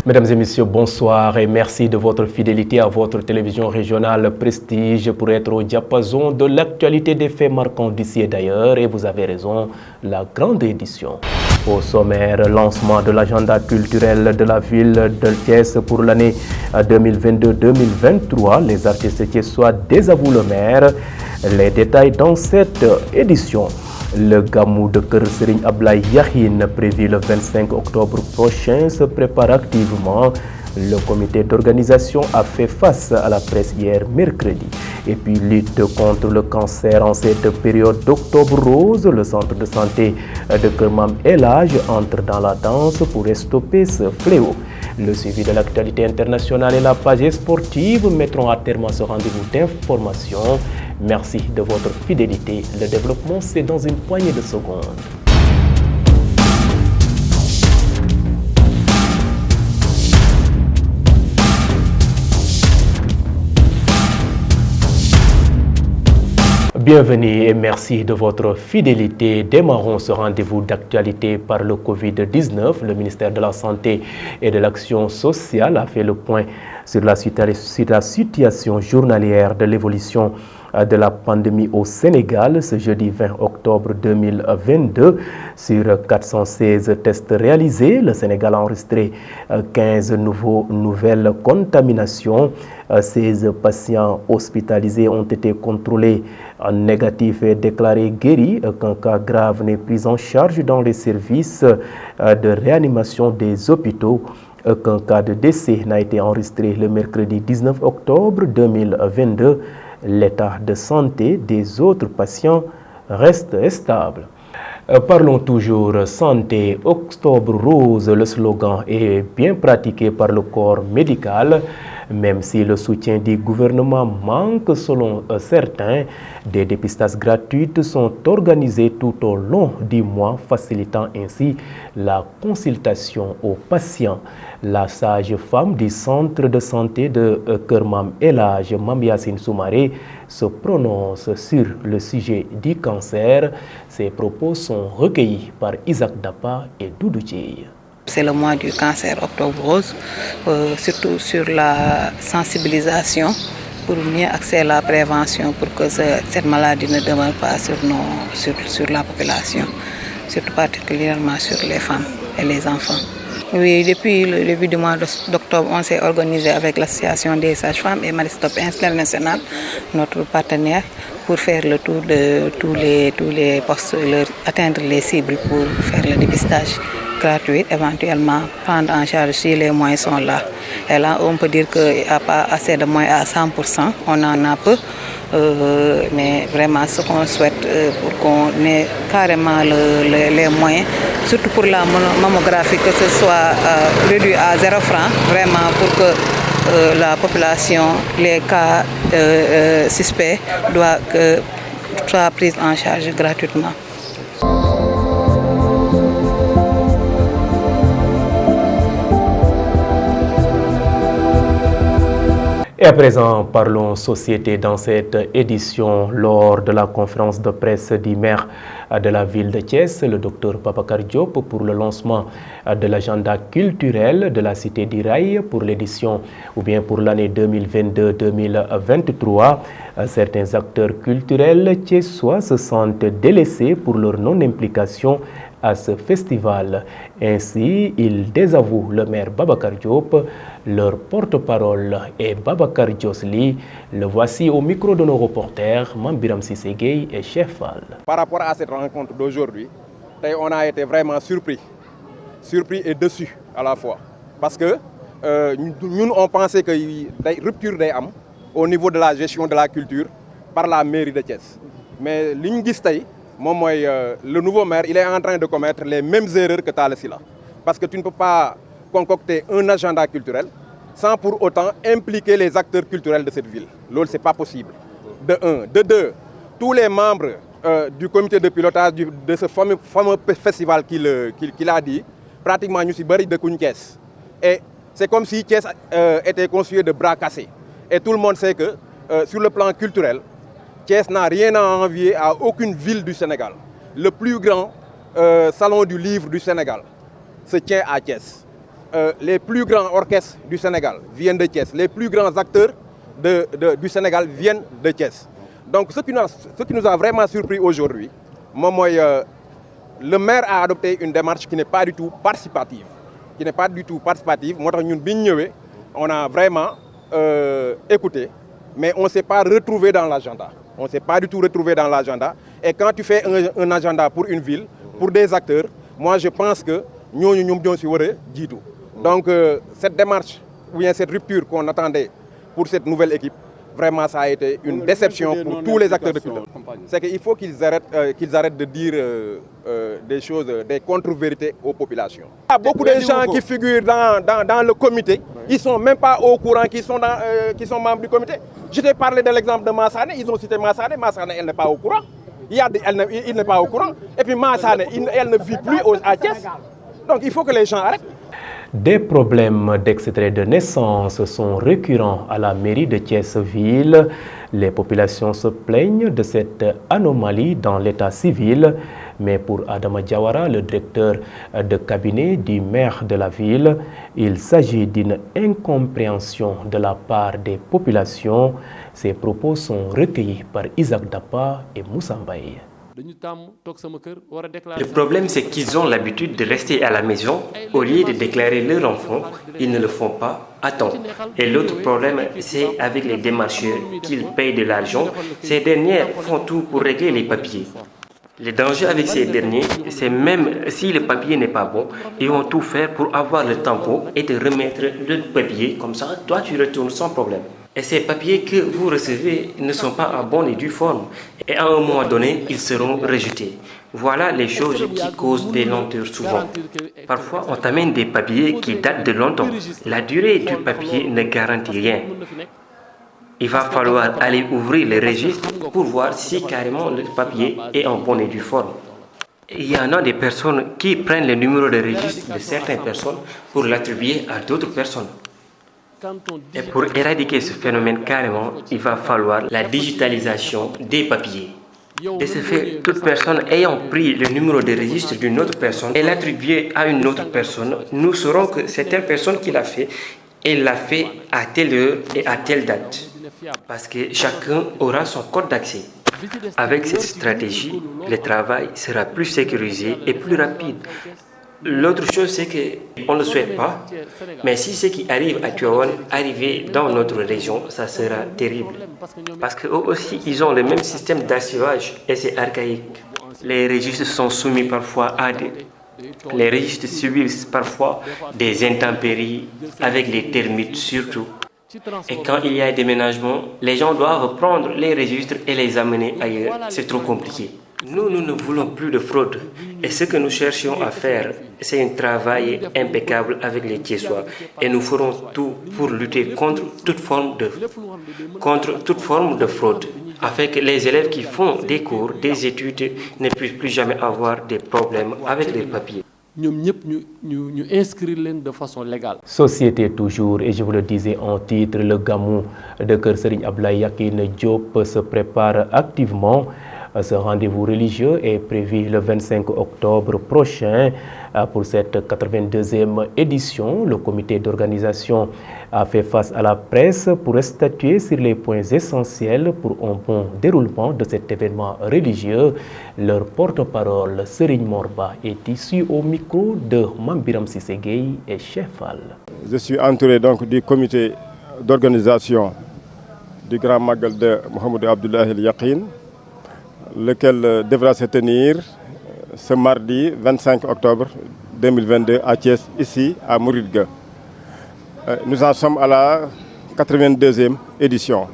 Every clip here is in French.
Mesdames et messieurs, bonsoir et merci de votre fidélité à votre télévision régionale Prestige pour être au diapason de l'actualité des faits marquants d'ici et d'ailleurs. Et vous avez raison, la grande édition. Au sommaire, lancement de l'agenda culturel de la ville de Thiès pour l'année 2022-2023. Les artistes thiessois désavouent le maire. Les détails dans cette édition. Le Gamou de Keur Serigne Ablaye Yakhine, prévu le 25 octobre prochain, se prépare activement. Le comité d'organisation a fait face à la presse hier mercredi. Et puis lutte contre le cancer en cette période d'octobre rose. Le centre de santé de Keur Mam El Hadj entre dans la danse pour stopper ce fléau. Le suivi de l'actualité internationale et la page sportive mettront à terme ce rendez-vous d'information. Merci de votre fidélité. Le développement, c'est dans une poignée de secondes. Bienvenue et merci de votre fidélité. Démarrons ce rendez-vous d'actualité par le Covid-19. Le ministère de la Santé et de l'Action sociale a fait le point sur la situation journalière de l'évolution de la pandémie au Sénégal ce jeudi 20 octobre 2022. Sur 416 tests réalisés, le Sénégal a enregistré 15 nouvelles contaminations. 16 patients hospitalisés ont été contrôlés négatifs et déclarés guéris. Qu'un cas grave n'est pris en charge dans les services de réanimation des hôpitaux. Qu'un cas de décès n'a été enregistré le mercredi 19 octobre 2022. L'état de santé des autres patients reste stable. Parlons toujours santé. Octobre rose, le slogan est bien pratiqué par le corps médical. Même si le soutien du gouvernement manque selon certains, des dépistages gratuits sont organisés tout au long du mois, facilitant ainsi la consultation aux patients. La sage-femme du centre de santé de Keur Mam El Hadj, Mame Yacine Soumaré, se prononce sur le sujet du cancer. Ses propos sont recueillis par Isaac Dapa et Doudou Dieye. C'est le mois du cancer Octobre Rose, surtout sur la sensibilisation pour mieux accéder à la prévention pour que cette maladie ne demeure pas sur la population, surtout particulièrement sur les femmes et les enfants. Oui, depuis le début du mois d'octobre, on s'est organisé avec l'association des sages-femmes et Maristop International, notre partenaire, pour faire le tour de tous les postes, atteindre les cibles pour faire le dépistage gratuit, éventuellement prendre en charge si les moyens sont là. Et là, on peut dire qu'il n'y a pas assez de moyens à 100%, on en a peu. Mais vraiment ce qu'on souhaite pour qu'on ait carrément les moyens, surtout pour la mammographie, que ce soit réduit à 0 francs, vraiment pour que la population, les cas suspects doivent soient pris en charge gratuitement. Et à présent, parlons société dans cette édition. Lors de la conférence de presse du maire de la ville de Thiès, le docteur Babacar Diop, pour le lancement de l'agenda culturel de la cité du Rail pour l'édition ou bien pour l'année 2022-2023. Certains acteurs culturels thiessois se sentent délaissés pour leur non-implication à ce festival. Ainsi, ils désavouent le maire Babacar Diop. Leur porte-parole est Babacar Diosli. Le voici au micro de nos reporters, Mambiram Sissegei et Chef Fall. Par rapport à cette rencontre d'aujourd'hui, on a été vraiment surpris et déçus à la fois. Parce que nous, on pensait qu'il y a une rupture au niveau de la gestion de la culture par la mairie de Thiès. Mais le nouveau maire, il est en train de commettre les mêmes erreurs que Talla Sylla. Parce que tu ne peux pas concocter un agenda culturel sans pour autant impliquer les acteurs culturels de cette ville. Ce n'est pas possible. De un. De deux, tous les membres du comité de pilotage de ce fameux festival qu'il a dit, pratiquement nous sommes de Thiès. Et c'est comme si Thiès était constitué de bras cassés. Et tout le monde sait que sur le plan culturel, Thiès n'a rien à envier à aucune ville du Sénégal. Le plus grand salon du livre du Sénégal se tient à Thiès. les plus grands orchestres du Sénégal viennent de Thiès. Les plus grands acteurs du Sénégal viennent de Thiès. Donc ce qui nous a vraiment surpris aujourd'hui, le maire a adopté une démarche qui n'est pas du tout participative. Moi, on a vraiment écouté, mais on ne s'est pas retrouvé dans l'agenda. On ne s'est pas du tout retrouvé dans l'agenda. Et quand tu fais un agenda pour une ville, pour des acteurs, moi je pense que nous sommes dit tout. Donc cette démarche, ou bien cette rupture qu'on attendait pour cette nouvelle équipe, vraiment ça a été une déception pour tous les acteurs de culture. C'est qu'il faut qu'ils arrêtent de dire des choses, des contre-vérités aux populations. Il y a beaucoup de gens qui figurent dans le comité, ils ne sont même pas au courant qu'ils sont membres du comité. Je t'ai parlé de l'exemple de Massane, ils ont cité Massane, elle n'est pas au courant. Il n'est pas au courant. Et puis Massane, elle ne vit plus à Thiès. Donc il faut que les gens arrêtent. Des problèmes d'extrait de naissance sont récurrents à la mairie de Thiès-Ville. Les populations se plaignent de cette anomalie dans l'état civil. Mais pour Adama Diawara, le directeur de cabinet du maire de la ville, il s'agit d'une incompréhension de la part des populations. Ces propos sont recueillis par Isaac Dapa et Moussa Mbaye. Le problème, c'est qu'ils ont l'habitude de rester à la maison. Au lieu de déclarer leur enfant, ils ne le font pas à temps. Et l'autre problème, c'est avec les démarcheurs qu'ils payent de l'argent. Ces derniers font tout pour régler les papiers. Le danger avec ces derniers, c'est même si le papier n'est pas bon, ils vont tout faire pour avoir le tampon et te remettre le papier. Comme ça, toi, tu retournes sans problème. Et ces papiers que vous recevez ne sont pas en bonne et due forme. Et à un moment donné, ils seront rejetés. Voilà les choses qui causent des lenteurs souvent. Parfois, on t'amène des papiers qui datent de longtemps. La durée du papier ne garantit rien. Il va falloir aller ouvrir les registres pour voir si carrément le papier est en bonne et due forme. Il y en a des personnes qui prennent le numéro de registre de certaines personnes pour l'attribuer à d'autres personnes. Et pour éradiquer ce phénomène carrément, il va falloir la digitalisation des papiers. De ce fait, toute personne ayant pris le numéro de registre d'une autre personne et l'attribuer à une autre personne, nous saurons que c'est telle personne qui l'a fait et l'a fait à telle heure et à telle date. Parce que chacun aura son code d'accès. Avec cette stratégie, le travail sera plus sécurisé et plus rapide. L'autre chose, c'est qu'on ne le souhaite pas, mais si ce qui arrive à Tivaouane arrive dans notre région, ça sera terrible. Parce qu'eux aussi, ils ont le même système d'archivage et c'est archaïque. Les registres sont soumis parfois à les registres subissent parfois des intempéries avec les termites surtout. Et quand il y a un déménagement, les gens doivent prendre les registres et les amener ailleurs. C'est trop compliqué. Nous ne voulons plus de fraude. Et ce que nous cherchons à faire, c'est un travail impeccable avec les Thiessois. Et nous ferons tout pour lutter contre toute forme de fraude, afin que les élèves qui font des cours, des études, ne puissent plus jamais avoir des problèmes avec les papiers. Nous inscrire de façon légale. Société toujours, et je vous le disais en titre, le gamou de Kër Serigne Ablaye Yakhine Diop se prépare activement. Ce rendez-vous religieux est prévu le 25 octobre prochain. Pour cette 82e édition, le comité d'organisation a fait face à la presse pour statuer sur les points essentiels pour un bon déroulement de cet événement religieux. Leur porte-parole, Serigne Morba, est issu au micro de Mambiram Sissegei et Chefal. Je suis entouré donc du comité d'organisation du Grand Magal de Mohamed Abdullahi Yakhine, lequel devra se tenir ce mardi 25 octobre 2022 à Thiès, ici à Mouridga. Nous en sommes à la 82e édition,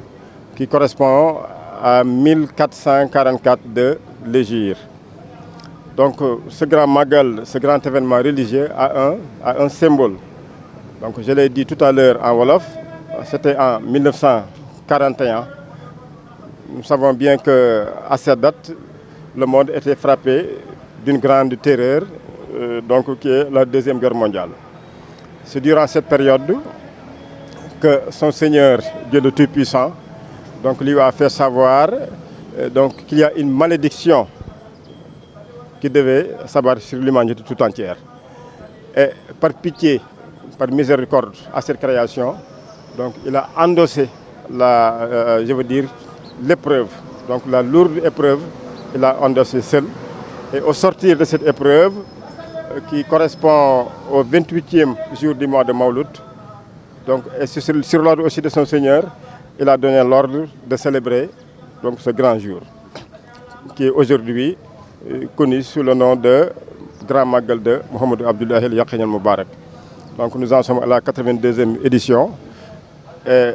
qui correspond à 1444 de l'hégire. Donc ce grand magal, ce grand événement religieux a un symbole. Donc je l'ai dit tout à l'heure en Wolof, c'était en 1941. Nous savons bien qu'à cette date, le monde était frappé d'une grande terreur, qui est la Deuxième Guerre mondiale. C'est durant cette période que son Seigneur, Dieu le Tout-Puissant, lui a fait savoir qu'il y a une malédiction qui devait s'abattre sur l'humanité tout entière. Et par pitié par miséricorde à cette création. Donc il a endossé l'épreuve. Donc la lourde épreuve, il a endossé seul. Et au sortir de cette épreuve, qui correspond au 28e jour du mois de Mawlud, donc, et sur l'ordre aussi de son Seigneur, il a donné l'ordre de célébrer donc, ce grand jour, qui est aujourd'hui connu sous le nom de Grand Magal de Mohamed Abdullah al-Yaqin al-Mubarak. Donc nous en sommes à la 82e édition. Et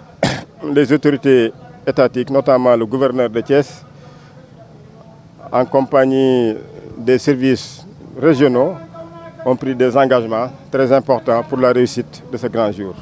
les autorités étatiques, notamment le gouverneur de Thiès, en compagnie des services régionaux, ont pris des engagements très importants pour la réussite de ce grand jour.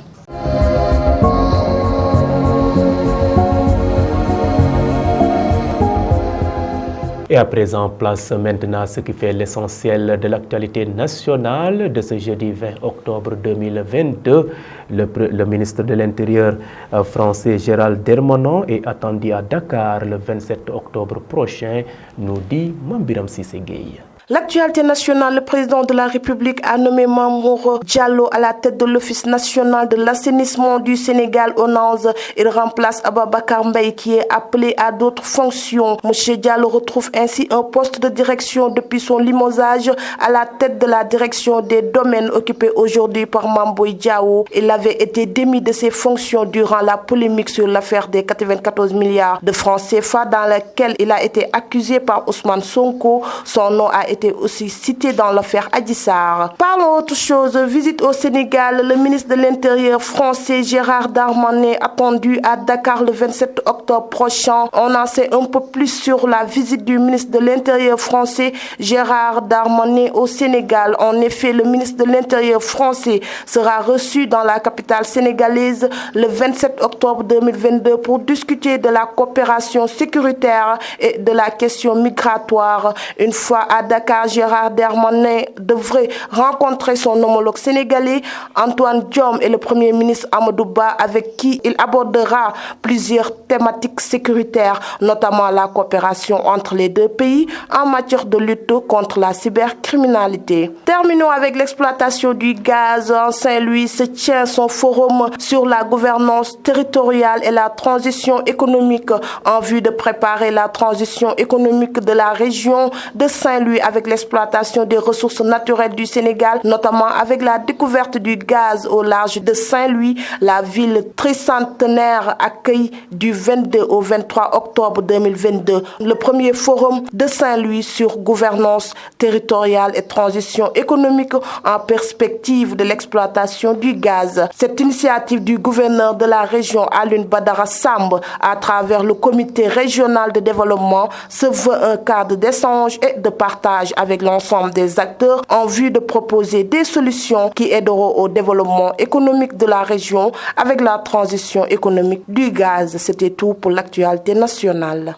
Et à présent, place maintenant à ce qui fait l'essentiel de l'actualité nationale de ce jeudi 20 octobre 2022. Le ministre de l'Intérieur français Gérald Darmanin est attendu à Dakar le 27 octobre prochain, nous dit Mambiram Cissé Gueye. L'actualité nationale, le président de la République a nommé Mamour Diallo à la tête de l'Office national de l'assainissement du Sénégal ONAS. Il remplace Ababakar Mbaye qui est appelé à d'autres fonctions. Monsieur Diallo retrouve ainsi un poste de direction depuis son limogeage à la tête de la direction des domaines occupée aujourd'hui par Mamboy Diao. Il avait été démis de ses fonctions durant la polémique sur l'affaire des 94 milliards de francs CFA dans laquelle il a été accusé par Ousmane Sonko. Son nom a été aussi cité dans l'affaire Adji Sarr. Parlons autre chose. Visite au Sénégal. Le ministre de l'Intérieur français Gérald Darmanin attendu à Dakar le 27 octobre prochain. On en sait un peu plus sur la visite du ministre de l'Intérieur français Gérald Darmanin au Sénégal. En effet, le ministre de l'Intérieur français sera reçu dans la capitale sénégalaise le 27 octobre 2022 pour discuter de la coopération sécuritaire et de la question migratoire. Une fois à Dakar, Gérald Darmanin devrait rencontrer son homologue sénégalais Antoine Diome et le Premier ministre Amadou Ba avec qui il abordera plusieurs thématiques sécuritaires, notamment la coopération entre les deux pays en matière de lutte contre la cybercriminalité. Terminons avec l'exploitation du gaz. En Saint-Louis se tient son forum sur la gouvernance territoriale et la transition économique en vue de préparer la transition économique de la région de Saint-Louis avec l'exploitation des ressources naturelles du Sénégal, notamment avec la découverte du gaz au large de Saint-Louis. La ville tricentenaire accueille du 22 au 23 octobre 2022 le premier forum de Saint-Louis sur gouvernance territoriale et transition économique en perspective de l'exploitation du gaz. Cette initiative du gouverneur de la région Alioune Badara Samb à travers le comité régional de développement se veut un cadre d'échange et de partage avec l'ensemble des acteurs en vue de proposer des solutions qui aideront au développement économique de la région avec la transition économique du gaz. C'était tout pour l'actualité nationale.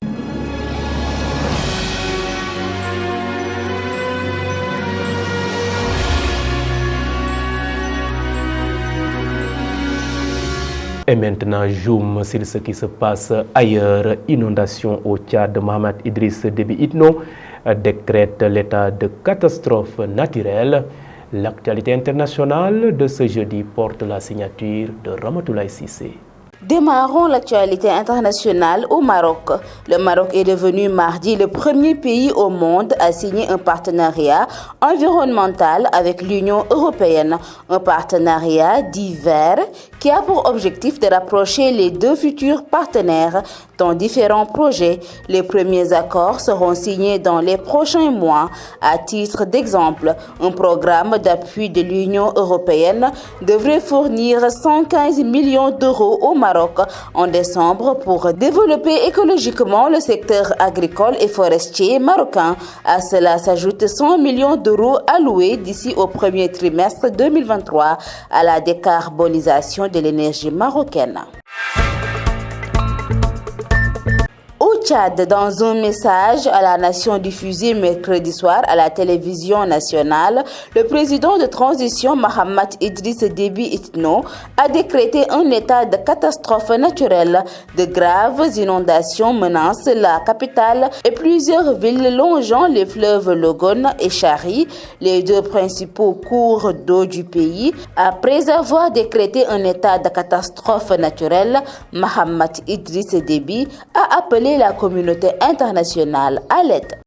Et maintenant, zoom sur ce qui se passe ailleurs. Inondation au Tchad. Mohamed Idriss Déby Itno décrète l'état de catastrophe naturelle. L'actualité internationale de ce jeudi porte la signature de Ramatoulaye Cissé. Démarrons l'actualité internationale au Maroc. Le Maroc est devenu mardi le premier pays au monde à signer un partenariat environnemental avec l'Union européenne. Un partenariat dit vert qui a pour objectif de rapprocher les deux futurs partenaires dans différents projets. Les premiers accords seront signés dans les prochains mois. À titre d'exemple, un programme d'appui de l'Union européenne devrait fournir 115 millions d'euros au Maroc en décembre pour développer écologiquement le secteur agricole et forestier marocain. À cela s'ajoutent 100 millions d'euros alloués d'ici au premier trimestre 2023 à la décarbonisation de l'énergie marocaine. Au Tchad, dans un message à la nation diffusé mercredi soir à la télévision nationale, le président de transition Mahamat Idriss Déby Itno a décrété un état de catastrophe naturelle. De graves inondations menacent la capitale et plusieurs villes longeant les fleuves Logone et Chari, les deux principaux cours d'eau du pays. Après avoir décrété un état de catastrophe naturelle, Mahamat Idriss Déby a appelé la communauté internationale à l'aide.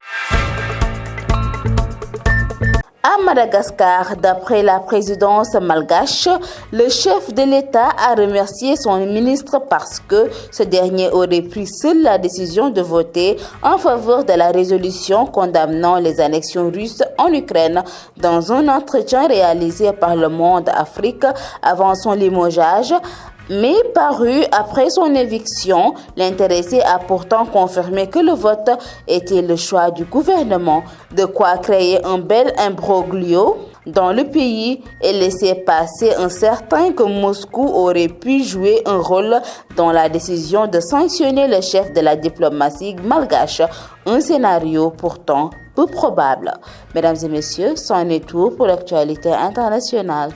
À Madagascar, d'après la présidence malgache, le chef de l'État a remercié son ministre parce que ce dernier aurait pris seul la décision de voter en faveur de la résolution condamnant les annexions russes en Ukraine. Dans un entretien réalisé par Le Monde Afrique avant son limogeage, mais paru après son éviction, l'intéressé a pourtant confirmé que le vote était le choix du gouvernement, de quoi créer un bel imbroglio dans le pays et laisser passer un certain que Moscou aurait pu jouer un rôle dans la décision de sanctionner le chef de la diplomatie malgache, un scénario pourtant peu probable. Mesdames et messieurs, c'en est tout pour l'actualité internationale.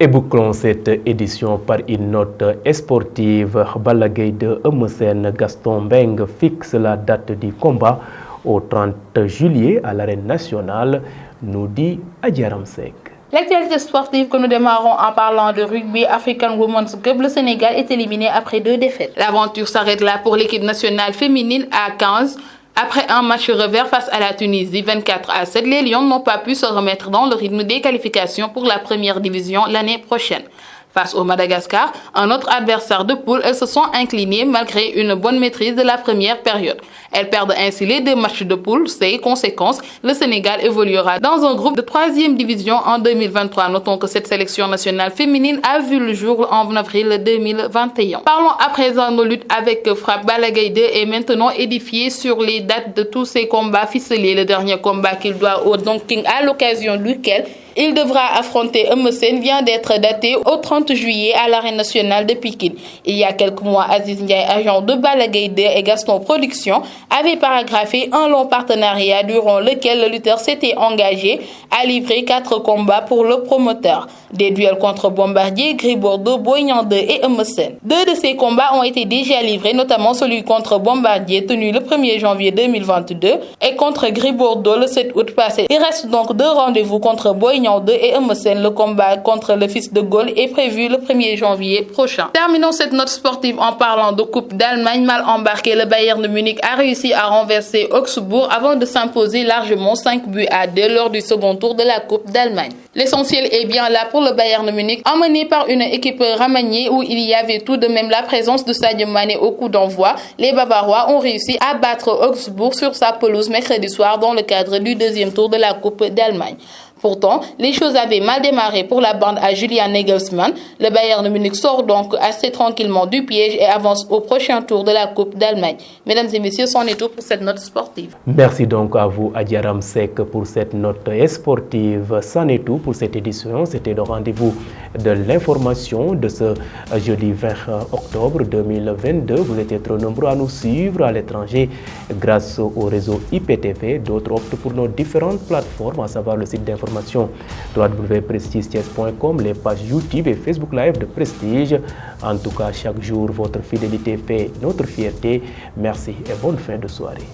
Et bouclons cette édition par une note sportive. Balla Gaye 2 Eumeu Sène, Gaston Mbengue fixe la date du combat au 30 juillet à l'arène nationale, nous dit Adjaram Seck. L'actualité sportive que nous démarrons en parlant de rugby African Women's Cup, le Sénégal est éliminé après 2 défaites. L'aventure s'arrête là pour l'équipe nationale féminine à 15. Après un match revers face à la Tunisie 24-7, les Lions n'ont pas pu se remettre dans le rythme des qualifications pour la première division l'année prochaine. Face au Madagascar, un autre adversaire de poule, elles se sont inclinées malgré une bonne maîtrise de la première période. Elles perdent ainsi les 2 matchs de poule. C'est conséquence, le Sénégal évoluera dans un groupe de 3e division en 2023. Notons que cette sélection nationale féminine a vu le jour en avril 2021. Parlons à présent de lutte avec frappe. Balla Gaye 2 est maintenant édifié sur les dates de tous ses combats ficelés. Le dernier combat qu'il doit au Don King, à l'occasion duquel il devra affronter Eumeu Sène, vient d'être daté au 30 juillet à l'arène nationale de Pikine. Il y a quelques mois, Aziz Ndiaye, agent de Balla Gaye 2 et Gaston Production, avait paragraphe un long partenariat durant lequel le lutteur s'était engagé à livrer 4 combats pour le promoteur. Des duels contre Bombardier, Gris Bordeaux, Boy Niang 2 et Eumeu Sène. 2 de ces combats ont été déjà livrés, notamment celui contre Bombardier tenu le 1er janvier 2022 et contre Gris Bordeaux le 7 août passé. Il reste donc 2 rendez-vous contre Boy Niang 2 et Eumeu Sène. Le combat contre le fils de Gaulle est prévu le 1er janvier prochain. Terminons cette note sportive en parlant de Coupe d'Allemagne. Mal embarqué, le Bayern de Munich a réussi à renverser Augsbourg avant de s'imposer largement 5-2 lors du second tour de la Coupe d'Allemagne. L'essentiel est bien là pour le Bayern de Munich, emmené par une équipe remaniée où il y avait tout de même la présence de Sadio Mané au coup d'envoi. Les Bavarois ont réussi à battre Augsbourg sur sa pelouse mercredi soir dans le cadre du 2e tour de la Coupe d'Allemagne. Pourtant, les choses avaient mal démarré pour la bande à Julian Nagelsmann. Le Bayern de Munich sort donc assez tranquillement du piège et avance au prochain tour de la Coupe d'Allemagne. Mesdames et messieurs, c'en est tout pour cette note sportive. Merci donc à vous, Adjaram Seck, pour cette note sportive. C'en est tout pour cette édition. C'était le rendez-vous de l'information de ce jeudi 20 octobre 2022. Vous étiez trop nombreux à nous suivre à l'étranger grâce au réseau IPTV. D'autres optent pour nos différentes plateformes, à savoir le site d'information www.prestige.com, les pages YouTube et Facebook Live de Prestige. En tout cas, chaque jour, votre fidélité fait notre fierté. Merci et bonne fin de soirée.